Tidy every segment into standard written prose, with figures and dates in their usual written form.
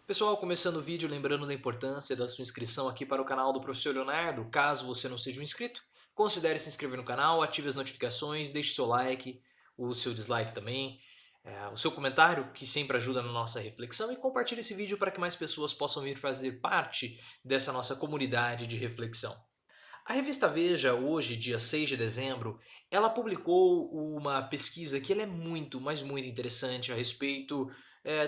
Pessoal, começando o vídeo, lembrando da importância da sua inscrição aqui para o canal do Professor Leonardo. Caso você não seja um inscrito, considere se inscrever no canal, ative as notificações, deixe seu like, o seu dislike também, o seu comentário, que sempre ajuda na nossa reflexão, e compartilhe esse vídeo para que mais pessoas possam vir fazer parte dessa nossa comunidade de reflexão. A revista Veja, hoje, dia 6 de dezembro, ela publicou uma pesquisa que ela é muito, mas muito interessante a respeito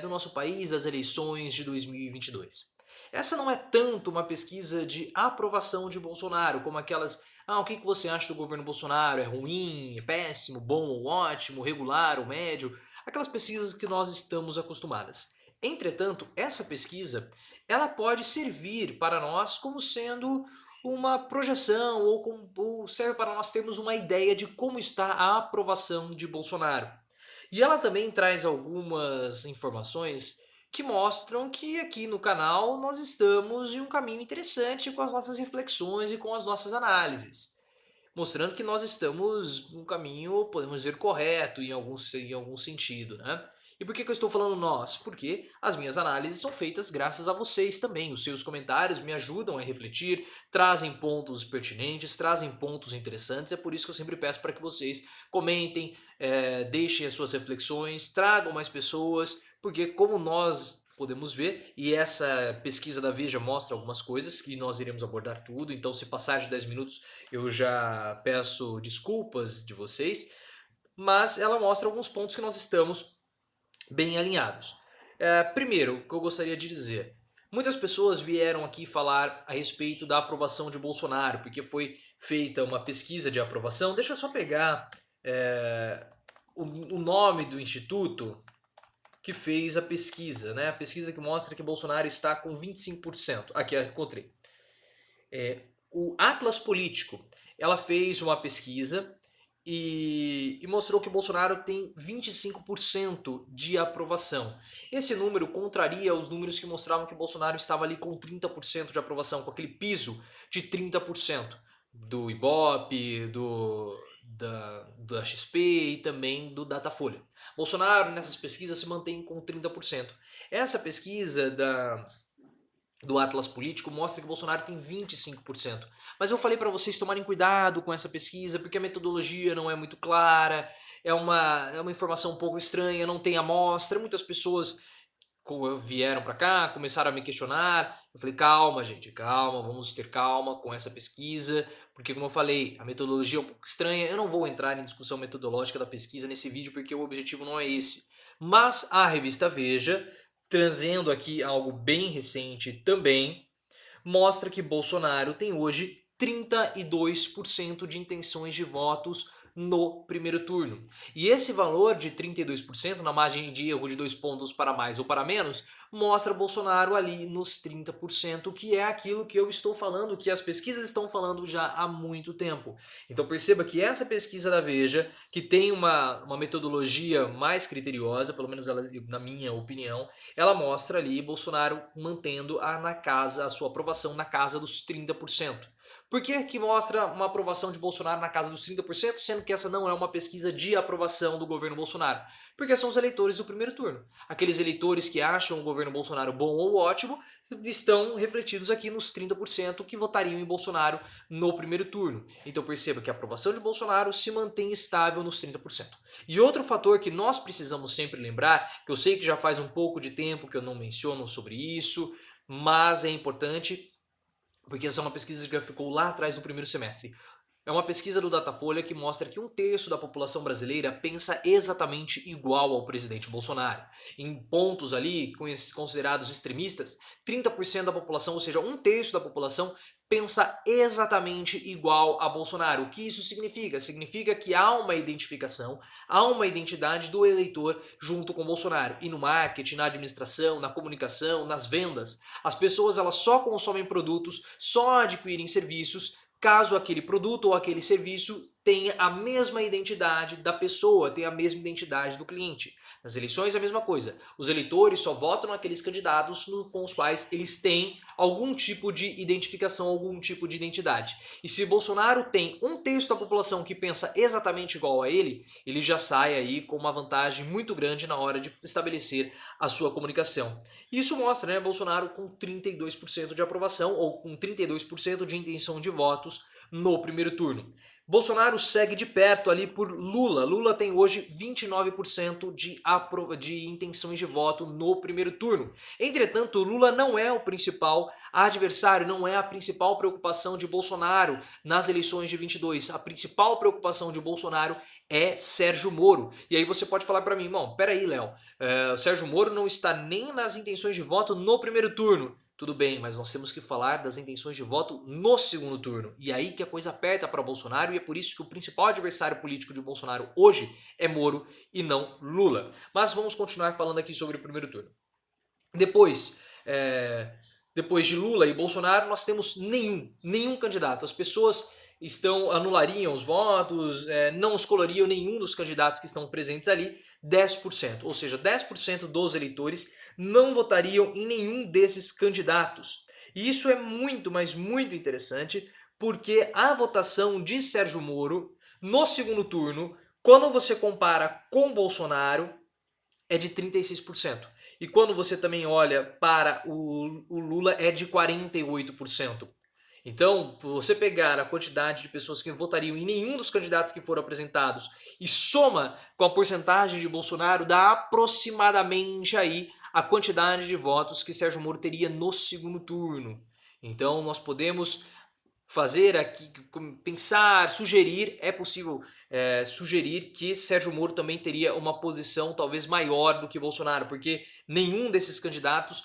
do nosso país, das eleições de 2022. Essa não é tanto uma pesquisa de aprovação de Bolsonaro, como aquelas, o que você acha do governo Bolsonaro? É ruim, é péssimo, bom ou ótimo, regular ou médio? Aquelas pesquisas que nós estamos acostumadas. Entretanto, essa pesquisa, ela pode servir para nós como sendo uma projeção ou serve para nós termos uma ideia de como está a aprovação de Bolsonaro. E ela também traz algumas informações que mostram que aqui no canal nós estamos em um caminho interessante com as nossas reflexões e com as nossas análises. Mostrando que nós estamos num caminho, podemos dizer, correto em algum sentido, né? E por que eu estou falando nós? Porque as minhas análises são feitas graças a vocês também. Os seus comentários me ajudam a refletir, trazem pontos pertinentes, trazem pontos interessantes. É por isso que eu sempre peço para que vocês comentem, deixem as suas reflexões, tragam mais pessoas, porque como nós podemos ver, e essa pesquisa da Veja mostra algumas coisas que nós iremos abordar tudo, então se passar de 10 minutos eu já peço desculpas de vocês, mas ela mostra alguns pontos que nós estamos bem alinhados. Primeiro, o que eu gostaria de dizer, muitas pessoas vieram aqui falar a respeito da aprovação de Bolsonaro, porque foi feita uma pesquisa de aprovação. Deixa eu só pegar o nome do instituto que fez a pesquisa, né? A pesquisa que mostra que Bolsonaro está com 25%. Aqui, encontrei. O Atlas Político, ela fez uma pesquisa e mostrou que Bolsonaro tem 25% de aprovação. Esse número contraria os números que mostravam que Bolsonaro estava ali com 30% de aprovação, com aquele piso de 30% do Ibope, da XP e também do Datafolha. Bolsonaro nessas pesquisas se mantém com 30%. Essa pesquisa do Atlas Político mostra que Bolsonaro tem 25%. Mas eu falei para vocês tomarem cuidado com essa pesquisa, porque a metodologia não é muito clara, é uma informação um pouco estranha, não tem amostra. Muitas pessoas vieram para cá, começaram a me questionar. Eu falei, calma gente, calma, vamos ter calma com essa pesquisa, porque como eu falei, a metodologia é um pouco estranha. Eu não vou entrar em discussão metodológica da pesquisa nesse vídeo, porque o objetivo não é esse. Mas a revista Veja, trazendo aqui algo bem recente também, mostra que Bolsonaro tem hoje 32% de intenções de votos no primeiro turno. E esse valor de 32%, na margem de erro de 2 pontos para mais ou para menos, mostra Bolsonaro ali nos 30%, que é aquilo que eu estou falando, que as pesquisas estão falando já há muito tempo. Então perceba que essa pesquisa da Veja, que tem uma metodologia mais criteriosa, pelo menos ela, na minha opinião, ela mostra ali Bolsonaro mantendo a sua aprovação na casa dos 30%. Por que que mostra uma aprovação de Bolsonaro na casa dos 30%, sendo que essa não é uma pesquisa de aprovação do governo Bolsonaro? Porque são os eleitores do primeiro turno. Aqueles eleitores que acham o governo Bolsonaro bom ou ótimo estão refletidos aqui nos 30% que votariam em Bolsonaro no primeiro turno. Então perceba que a aprovação de Bolsonaro se mantém estável nos 30%. E outro fator que nós precisamos sempre lembrar, que eu sei que já faz um pouco de tempo que eu não menciono sobre isso, mas é importante, porque essa é uma pesquisa que já ficou lá atrás no primeiro semestre. É uma pesquisa do Datafolha que mostra que 1/3 da população brasileira pensa exatamente igual ao presidente Bolsonaro. Em pontos ali considerados extremistas, 30% da população, ou seja, 1/3 da população, pensa exatamente igual a Bolsonaro. O que isso significa? Significa que há uma identificação, há uma identidade do eleitor junto com Bolsonaro. E no marketing, na administração, na comunicação, nas vendas, as pessoas elas só consomem produtos, só adquirem serviços caso aquele produto ou aquele serviço tenha a mesma identidade da pessoa, tenha a mesma identidade do cliente. Nas eleições é a mesma coisa. Os eleitores só votam naqueles candidatos com os quais eles têm algum tipo de identificação, algum tipo de identidade. E se Bolsonaro tem 1/3 da população que pensa exatamente igual a ele já sai aí com uma vantagem muito grande na hora de estabelecer a sua comunicação. E isso mostra, né, Bolsonaro com 32% de aprovação ou com 32% de intenção de votos no primeiro turno. Bolsonaro segue de perto ali por Lula. Lula tem hoje 29% de intenções de voto no primeiro turno. Entretanto, Lula não é o principal adversário, não é a principal preocupação de Bolsonaro nas eleições de 22. A principal preocupação de Bolsonaro é Sérgio Moro. E aí você pode falar para mim, irmão, peraí, Léo, o Sérgio Moro não está nem nas intenções de voto no primeiro turno. Tudo bem, mas nós temos que falar das intenções de voto no segundo turno. E aí que a coisa aperta para Bolsonaro, e é por isso que o principal adversário político de Bolsonaro hoje é Moro e não Lula. Mas vamos continuar falando aqui sobre o primeiro turno. Depois de Lula e Bolsonaro, nós temos nenhum candidato. As pessoas anulariam os votos, não escolheriam nenhum dos candidatos que estão presentes ali, 10%. Ou seja, 10% dos eleitores não votariam em nenhum desses candidatos. E isso é muito, mas muito interessante, porque a votação de Sérgio Moro no segundo turno, quando você compara com Bolsonaro, é de 36%. E quando você também olha para o Lula, é de 48%. Então, você pegar a quantidade de pessoas que votariam em nenhum dos candidatos que foram apresentados e soma com a porcentagem de Bolsonaro, dá aproximadamente aí a quantidade de votos que Sérgio Moro teria no segundo turno. Então, nós podemos fazer aqui, pensar, sugerir, é possível sugerir que Sérgio Moro também teria uma posição talvez maior do que Bolsonaro, porque nenhum desses candidatos,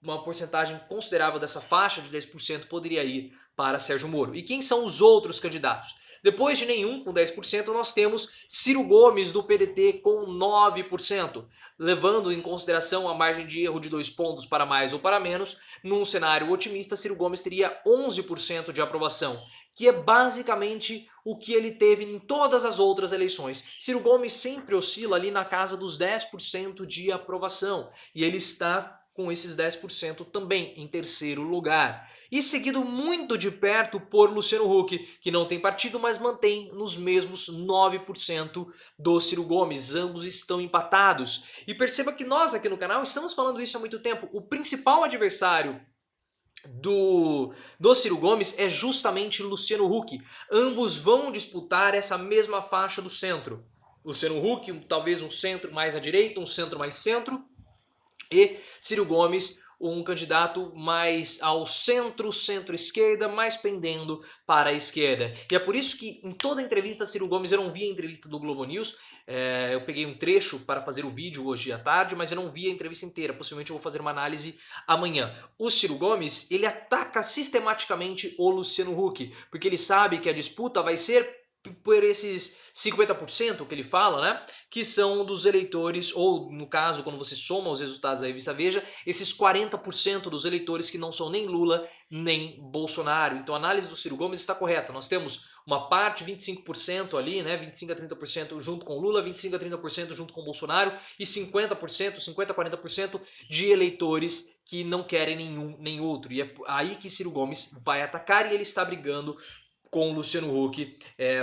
uma porcentagem considerável dessa faixa de 10% poderia ir para Sérgio Moro. E quem são os outros candidatos? Depois de nenhum, com 10%, nós temos Ciro Gomes, do PDT, com 9%. Levando em consideração a margem de erro de 2 pontos para mais ou para menos, num cenário otimista, Ciro Gomes teria 11% de aprovação, que é basicamente o que ele teve em todas as outras eleições. Ciro Gomes sempre oscila ali na casa dos 10% de aprovação, e ele está com esses 10% também em terceiro lugar. E seguido muito de perto por Luciano Huck, que não tem partido, mas mantém nos mesmos 9% do Ciro Gomes. Ambos estão empatados. E perceba que nós aqui no canal estamos falando isso há muito tempo. O principal adversário do Ciro Gomes é justamente Luciano Huck. Ambos vão disputar essa mesma faixa do centro. Luciano Huck, talvez um centro mais à direita, um centro mais centro, e Ciro Gomes, um candidato mais ao centro-esquerda, mais pendendo para a esquerda. E é por isso que em toda entrevista Ciro Gomes, eu não vi a entrevista do Globo News, eu peguei um trecho para fazer o vídeo hoje à tarde, mas eu não vi a entrevista inteira, possivelmente eu vou fazer uma análise amanhã. O Ciro Gomes, ele ataca sistematicamente o Luciano Huck, porque ele sabe que a disputa vai ser por esses 50% que ele fala, né, que são dos eleitores, ou no caso, quando você soma os resultados da revista Veja, esses 40% dos eleitores que não são nem Lula, nem Bolsonaro. Então a análise do Ciro Gomes está correta. Nós temos uma parte, 25% ali, né, 25 a 30% junto com Lula, 25 a 30% junto com Bolsonaro e 50%, 50 a 40% de eleitores que não querem nenhum nem outro. E é aí que Ciro Gomes vai atacar, e ele está brigando com o Luciano Huck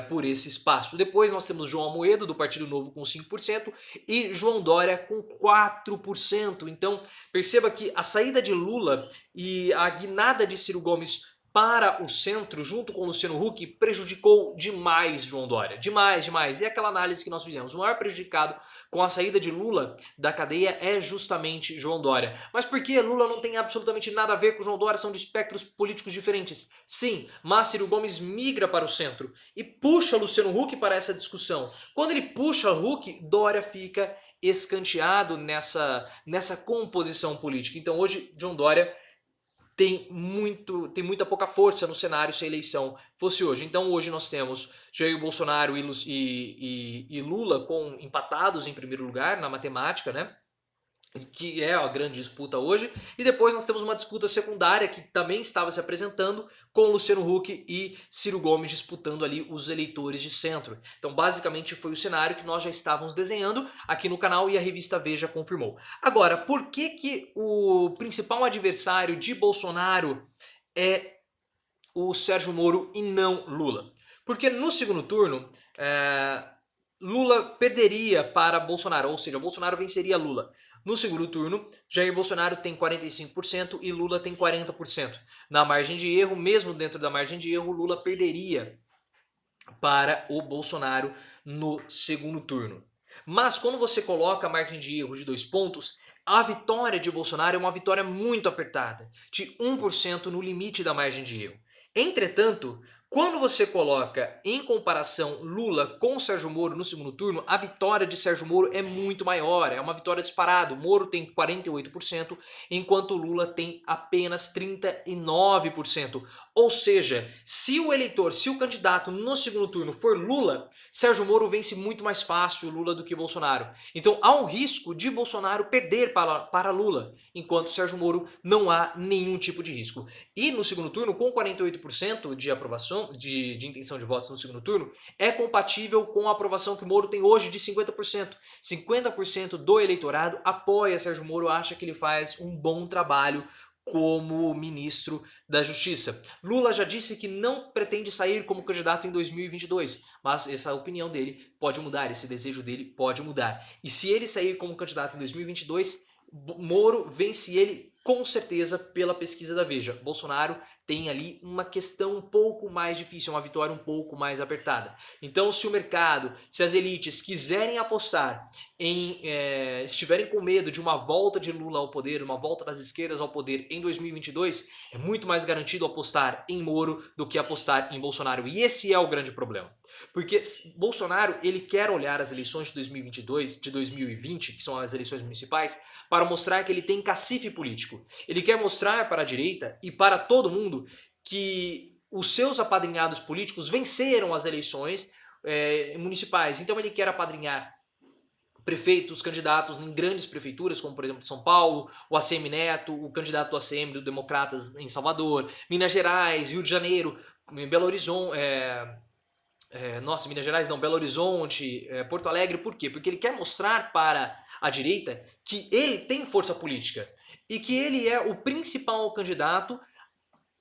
por esse espaço. Depois nós temos João Amoedo, do Partido Novo, com 5% e João Dória com 4%. Então perceba que a saída de Lula e a guinada de Ciro Gomes para o centro, junto com o Luciano Huck, prejudicou demais João Dória. Demais, demais. E aquela análise que nós fizemos, o maior prejudicado com a saída de Lula da cadeia é justamente João Dória. Mas por que Lula não tem absolutamente nada a ver com João Dória? São de espectros políticos diferentes. Sim, mas Ciro Gomes migra para o centro e puxa Luciano Huck para essa discussão. Quando ele puxa Huck, Dória fica escanteado nessa composição política. Então hoje, João Dória tem muita pouca força no cenário se a eleição fosse hoje. Então hoje nós temos Jair Bolsonaro e Lula empatados em primeiro lugar na matemática, né? que é a grande disputa hoje, e depois nós temos uma disputa secundária que também estava se apresentando com Luciano Huck e Ciro Gomes disputando ali os eleitores de centro. Então basicamente foi o cenário que nós já estávamos desenhando aqui no canal e a revista Veja confirmou. Agora, por que o principal adversário de Bolsonaro é o Sérgio Moro e não Lula? Porque no segundo turno, Lula perderia para Bolsonaro, ou seja, Bolsonaro venceria Lula. No segundo turno, Jair Bolsonaro tem 45% e Lula tem 40%. Na margem de erro, mesmo dentro da margem de erro, Lula perderia para o Bolsonaro no segundo turno. Mas quando você coloca a margem de erro de 2 pontos, a vitória de Bolsonaro é uma vitória muito apertada, de 1% no limite da margem de erro. Entretanto, quando você coloca em comparação Lula com Sérgio Moro no segundo turno, a vitória de Sérgio Moro é muito maior, é uma vitória disparada. O Moro tem 48%, enquanto Lula tem apenas 39%. Ou seja, se o eleitor, se o candidato no segundo turno for Lula, Sérgio Moro vence muito mais fácil Lula do que Bolsonaro. Então há um risco de Bolsonaro perder para Lula, enquanto Sérgio Moro não há nenhum tipo de risco. E no segundo turno, com 48% de aprovação, de intenção de votos no segundo turno, é compatível com a aprovação que o Moro tem hoje de 50%. 50% do eleitorado apoia Sérgio Moro, acha que ele faz um bom trabalho como ministro da Justiça. Lula já disse que não pretende sair como candidato em 2022, mas essa opinião dele pode mudar, esse desejo dele pode mudar. E se ele sair como candidato em 2022, Moro vence ele com certeza pela pesquisa da Veja. Bolsonaro tem ali uma questão um pouco mais difícil, uma vitória um pouco mais apertada. Então, se o mercado, se as elites quiserem apostar estiverem com medo de uma volta de Lula ao poder, uma volta das esquerdas ao poder em 2022, é muito mais garantido apostar em Moro do que apostar em Bolsonaro. E esse é o grande problema. Porque Bolsonaro, ele quer olhar as eleições de 2022, de 2020, que são as eleições municipais, para mostrar que ele tem cacife político. Ele quer mostrar para a direita e para todo mundo que os seus apadrinhados políticos venceram as eleições municipais. Então ele quer apadrinhar prefeitos, candidatos em grandes prefeituras, como por exemplo São Paulo, o ACM Neto, o candidato do ACM do Democratas em Salvador, Minas Gerais, Rio de Janeiro, Belo Horizonte, Minas Gerais não, Belo Horizonte, Porto Alegre, por quê? Porque ele quer mostrar para a direita que ele tem força política e que ele é o principal candidato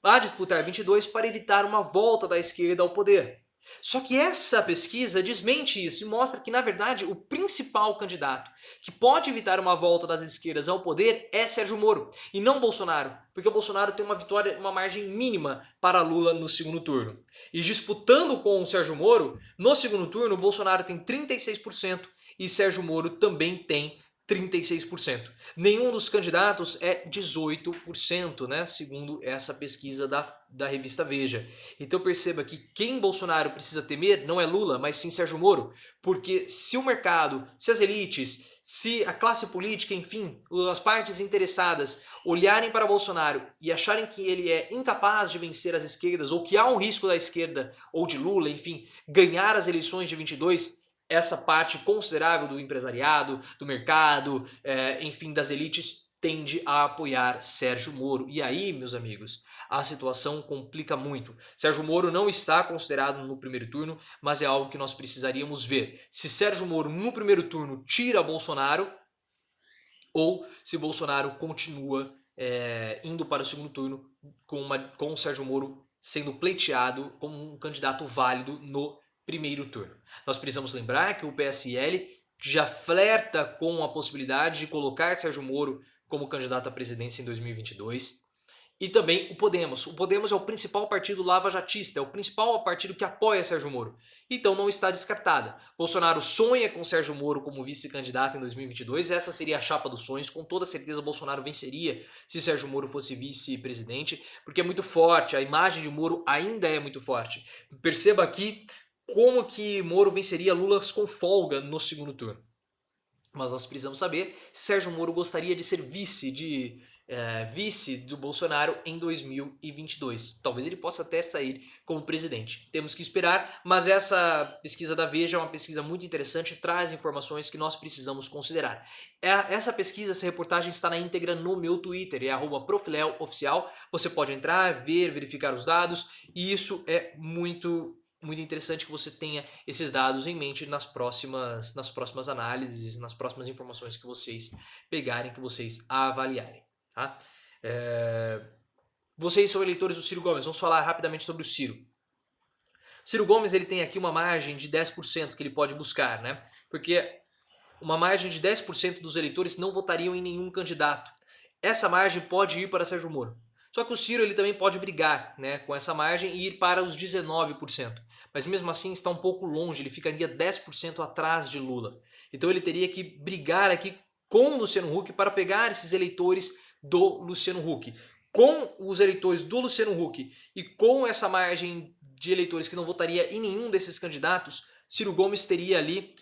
a disputar 22 para evitar uma volta da esquerda ao poder. Só que essa pesquisa desmente isso e mostra que, na verdade, o principal candidato que pode evitar uma volta das esquerdas ao poder é Sérgio Moro e não Bolsonaro, porque o Bolsonaro tem uma vitória, uma margem mínima para Lula no segundo turno. E disputando com o Sérgio Moro, no segundo turno, o Bolsonaro tem 36% e Sérgio Moro também tem 36%. Nenhum dos candidatos é 18%, né? Segundo essa pesquisa da revista Veja. Então perceba que quem Bolsonaro precisa temer não é Lula, mas sim Sérgio Moro. Porque se o mercado, se as elites, se a classe política, enfim, as partes interessadas olharem para Bolsonaro e acharem que ele é incapaz de vencer as esquerdas ou que há um risco da esquerda ou de Lula, enfim, ganhar as eleições de 22, essa parte considerável do empresariado, do mercado, enfim, das elites, tende a apoiar Sérgio Moro. E aí, meus amigos, a situação complica muito. Sérgio Moro não está considerado no primeiro turno, mas é algo que nós precisaríamos ver. Se Sérgio Moro no primeiro turno tira Bolsonaro, ou se Bolsonaro continua indo para o segundo turno com o Sérgio Moro sendo pleiteado como um candidato válido no primeiro turno. Nós precisamos lembrar que o PSL já flerta com a possibilidade de colocar Sérgio Moro como candidato à presidência em 2022. E também o Podemos. O Podemos é o principal partido lava-jatista, é o principal partido que apoia Sérgio Moro. Então não está descartada. Bolsonaro sonha com Sérgio Moro como vice-candidato em 2022, essa seria a chapa dos sonhos, com toda certeza Bolsonaro venceria se Sérgio Moro fosse vice-presidente, porque é muito forte, a imagem de Moro ainda é muito forte. Perceba aqui como que Moro venceria Lula com folga no segundo turno. Mas nós precisamos saber se Sérgio Moro gostaria de ser vice, de vice do Bolsonaro em 2022. Talvez ele possa até sair como presidente. Temos que esperar, mas essa pesquisa da Veja é uma pesquisa muito interessante, traz informações que nós precisamos considerar. Essa pesquisa, essa reportagem está na íntegra no meu Twitter, é @profileoficial. Você pode entrar, ver, verificar os dados, e isso é muito interessante que você tenha esses dados em mente nas próximas análises, nas próximas informações que vocês pegarem, que vocês avaliarem. Tá? Vocês são eleitores do Ciro Gomes, vamos falar rapidamente sobre o Ciro. Ciro Gomes ele tem aqui uma margem de 10% que ele pode buscar, né? Porque uma margem de 10% dos eleitores não votariam em nenhum candidato. Essa margem pode ir para Sérgio Moro. Só que o Ciro ele também pode brigar, né, com essa margem e ir para os 19%. Mas mesmo assim está um pouco longe, ele ficaria 10% atrás de Lula. Então ele teria que brigar aqui com o Luciano Huck para pegar esses eleitores do Luciano Huck. Com os eleitores do Luciano Huck e com essa margem de eleitores que não votaria em nenhum desses candidatos, Ciro Gomes teria ali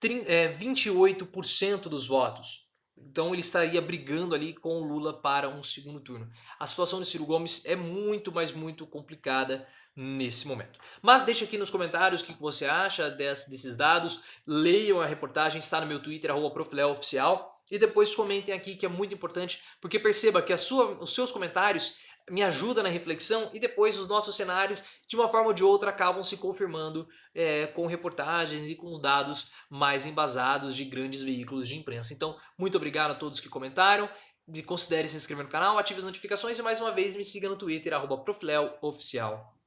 28% dos votos. Então ele estaria brigando ali com o Lula para um segundo turno. A situação de Ciro Gomes é muito, mas muito complicada nesse momento. Mas deixa aqui nos comentários o que você acha desses dados. Leiam a reportagem, está no meu Twitter, @profileoficial. E depois comentem aqui, que é muito importante, porque perceba que os seus comentários me ajudam na reflexão, e depois os nossos cenários, de uma forma ou de outra, acabam se confirmando com reportagens e com dados mais embasados de grandes veículos de imprensa. Então, muito obrigado a todos que comentaram. Considere se inscrever no canal, ative as notificações e mais uma vez me siga no Twitter, @profileoficial.